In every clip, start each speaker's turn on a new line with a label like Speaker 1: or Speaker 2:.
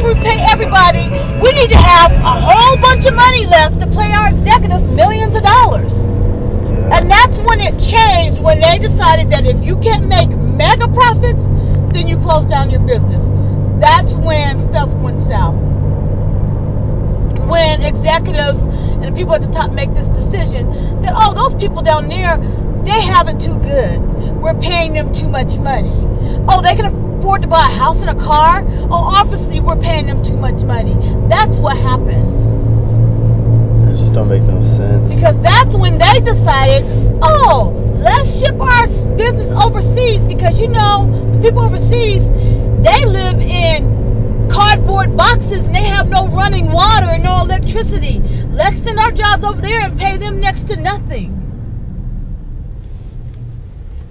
Speaker 1: we pay everybody, we need to have a whole bunch of money left to pay our executives millions of dollars.
Speaker 2: Yeah.
Speaker 1: And that's when it changed, when they decided that if you can't make mega profits, then you close down your business. That's when stuff went south. When executives and people at the top make this decision that, oh, those people down there, they have it too good. We're paying them too much money. Oh, they can afford to buy a house and a car. Oh, obviously we're paying them too much money. That's what happened.
Speaker 2: It just don't make no sense.
Speaker 1: Because that's when they decided, oh, let's ship our business overseas, because you know, the people overseas, they live in cardboard boxes and they have no running water and no electricity. Let's send our jobs over there and pay them next to nothing.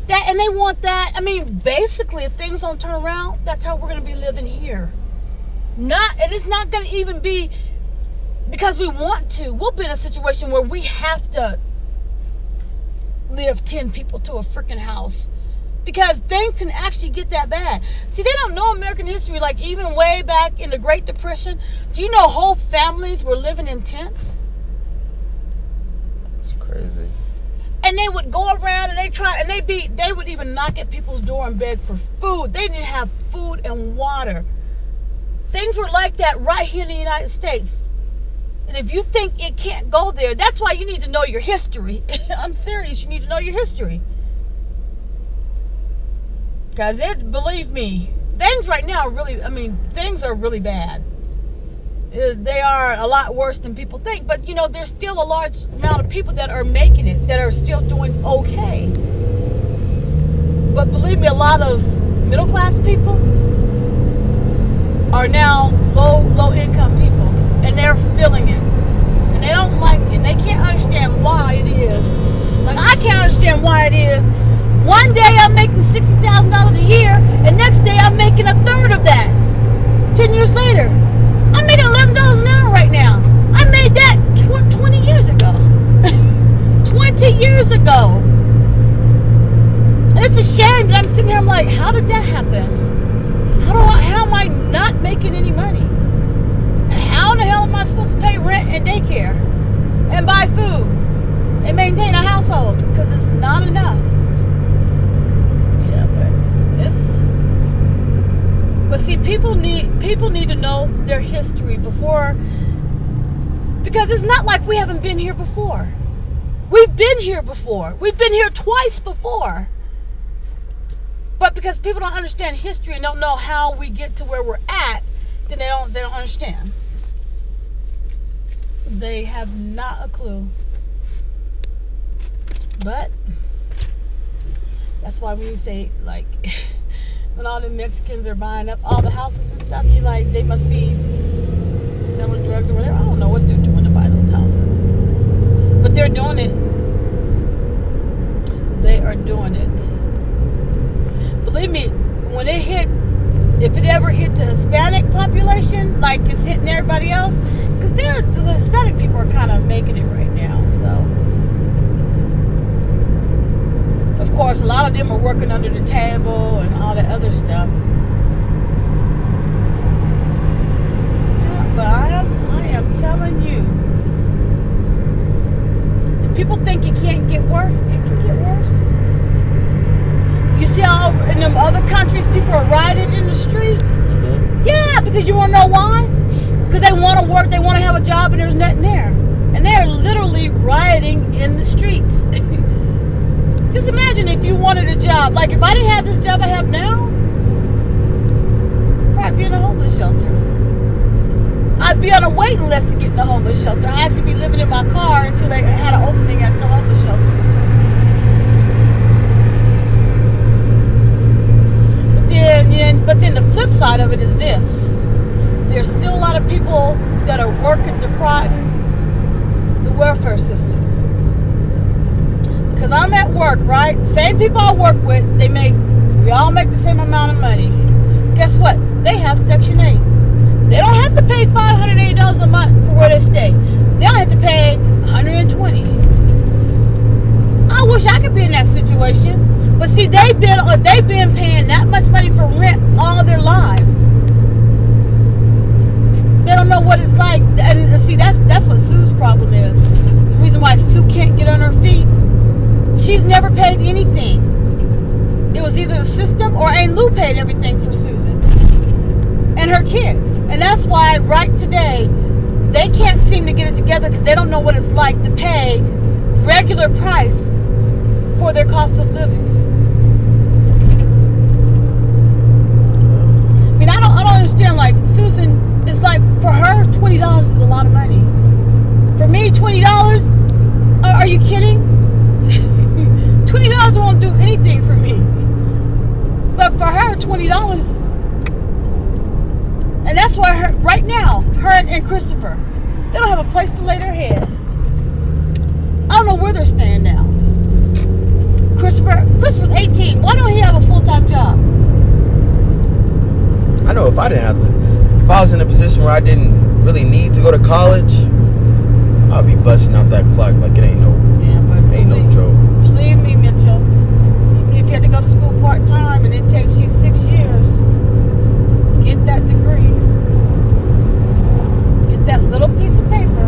Speaker 1: And they want that. I mean, basically, if things don't turn around, that's how we're going to be living here. And it's not going to even be because we want to. We'll be in a situation where we have to live 10 people to a freaking house, because things can actually get that bad. See, they don't know American history. Like, even way back in the Great Depression, do you know whole families were living in tents?
Speaker 2: It's crazy.
Speaker 1: And they would go around and they would even knock at people's door and beg for food. They didn't have food and water. Things were like that right here in the United States. And if you think it can't go there, that's why you need to know your history. I'm serious, you need to know your history. Because believe me, things right now things are really bad. They are a lot worse than people think. But, you know, there's still a large amount of people that are making it, that are still doing okay. But believe me, a lot of middle class people are now low income people. And they're feeling it. And they don't like it. And they can't understand why it is. Like, I can't understand why it is. One day I'm making $60,000 a year, and next day I'm making a third of that. 10 years later, I'm making $11 an hour right now. I made that 20 years ago. 20 years ago. And it's a shame that I'm sitting here, I'm like, how did that happen? How am I not making any money? And how in the hell am I supposed to pay rent and daycare and buy food and maintain a household? Because it's not enough. But see, people need to know their history before, because it's not like we haven't been here before. We've been here before. We've been here twice before. But because people don't understand history and don't know how we get to where we're at, then they don't understand. They have not a clue. But that's why when you say, like, when all the Mexicans are buying up all the houses and stuff, you like, they must be selling drugs or whatever. I don't know what they're doing to buy those houses. But they're doing it. They are doing it. Believe me, when if it ever hit the Hispanic population, like it's hitting everybody else, because the Hispanic people are kind of making it right now, so. Of course, a lot of them are working under the table and all that other stuff. Yeah, but I am telling you, if people think it can't get worse, it can get worse. You see how in them other countries people are rioting in the street?
Speaker 2: Mm-hmm.
Speaker 1: Yeah, because you want to know why? Because they want to work, they want to have a job, and there's nothing there. And they're literally rioting in the streets. Just imagine if you wanted a job. Like, if I didn't have this job I have now, I'd be in a homeless shelter. I'd be on a waiting list to get in the homeless shelter. I'd actually be living in my car until they had an opening at the homeless shelter. But then the flip side of it is this. There's still a lot of people that are working, defrauding the welfare system. Because I'm at work, right? Same people I work with, we all make the same amount of money. Guess what? They have Section 8. They don't have to pay $580 a month for where they stay. They only have to pay $120. I wish I could be in that situation. But see, they've been paying that much money for rent all their lives. paid everything for Susan and her kids. And that's why right today, they can't seem to get it together because they don't know what it's like to pay regular price for their cost of living. I mean, I don't understand. Like, Susan is like, for her, $20 is a lot of money. For me, $20, are you kidding? $20 won't do anything for me. But for her, $20, and that's why right now, her and Christopher, they don't have a place to lay their head. I don't know where they're staying now. Christopher's 18. Why don't he have a full-time job?
Speaker 2: I know if I was in a position where I didn't really need to go to college, I'd be busting out that clock like it ain't no joke.
Speaker 1: Believe me, Mitchell, even if you had to go to school part-time and it takes you 6 years, get that degree, get that little piece of paper.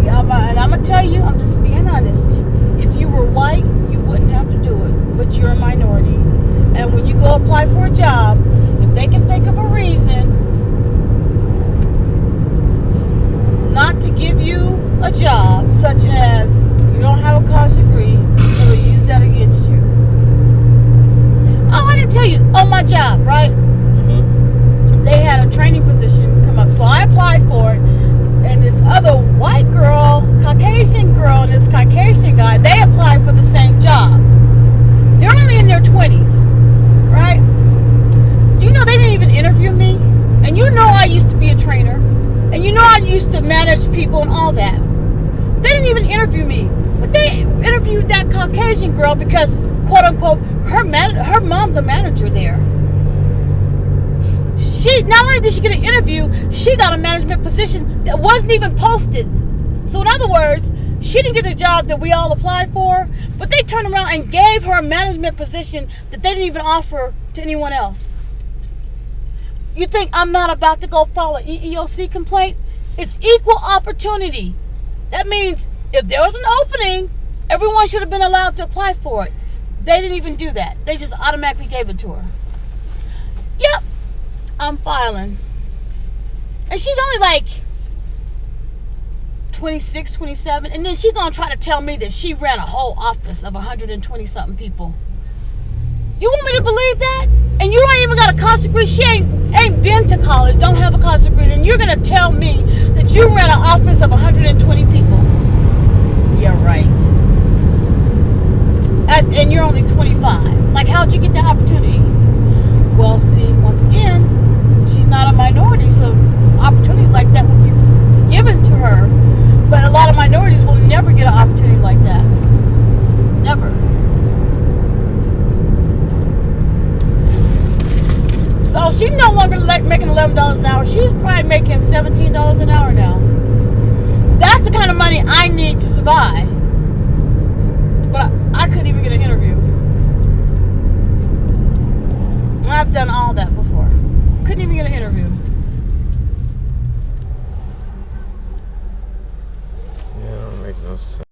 Speaker 1: Yeah, and I'm going to tell you, I'm just being honest, if you were white, you wouldn't have to do it, but you're a minority. And when you go apply for a job, if they can think of a reason not to give you a job, such as you don't have a college degree, they will use that against you. Oh, I didn't tell you, on my job, right?
Speaker 2: Mm-hmm.
Speaker 1: They had a training position come up, so I applied for it, and this other white girl, Caucasian girl, and this Caucasian guy, they applied for the same job. They're only in their 20s, right? Do you know they didn't even interview me? And you know I used to be a trainer, and you know I used to manage people and all that. They didn't even interview me, but they interviewed that Caucasian girl because, quote unquote, her mom's a manager there. She not only did she get an interview, she got a management position that wasn't even posted. So in other words, she didn't get the job that we all applied for, but they turned around and gave her a management position that they didn't even offer to anyone else. You think I'm not about to go file an EEOC complaint? It's equal opportunity. That means if there was an opening, everyone should have been allowed to apply for it. They didn't even do that. They just automatically gave it to her. Yep, I'm filing. And she's only like 26, 27, and then she's gonna try to tell me that she ran a whole office of 120 something people. You want me to believe that? And you ain't even got a college degree. She ain't been to college, don't have a college degree. Then you're gonna tell me that you ran an office of 120 people. Yeah, right. And you're only 25. Like, how'd you get that opportunity? Well, see, once again, she's not a minority, so opportunities like that will be given to her. But a lot of minorities will never get an opportunity like that. Never. So she's no longer making $11 an hour. She's probably making $17 an hour now. That's the kind of money I need to survive.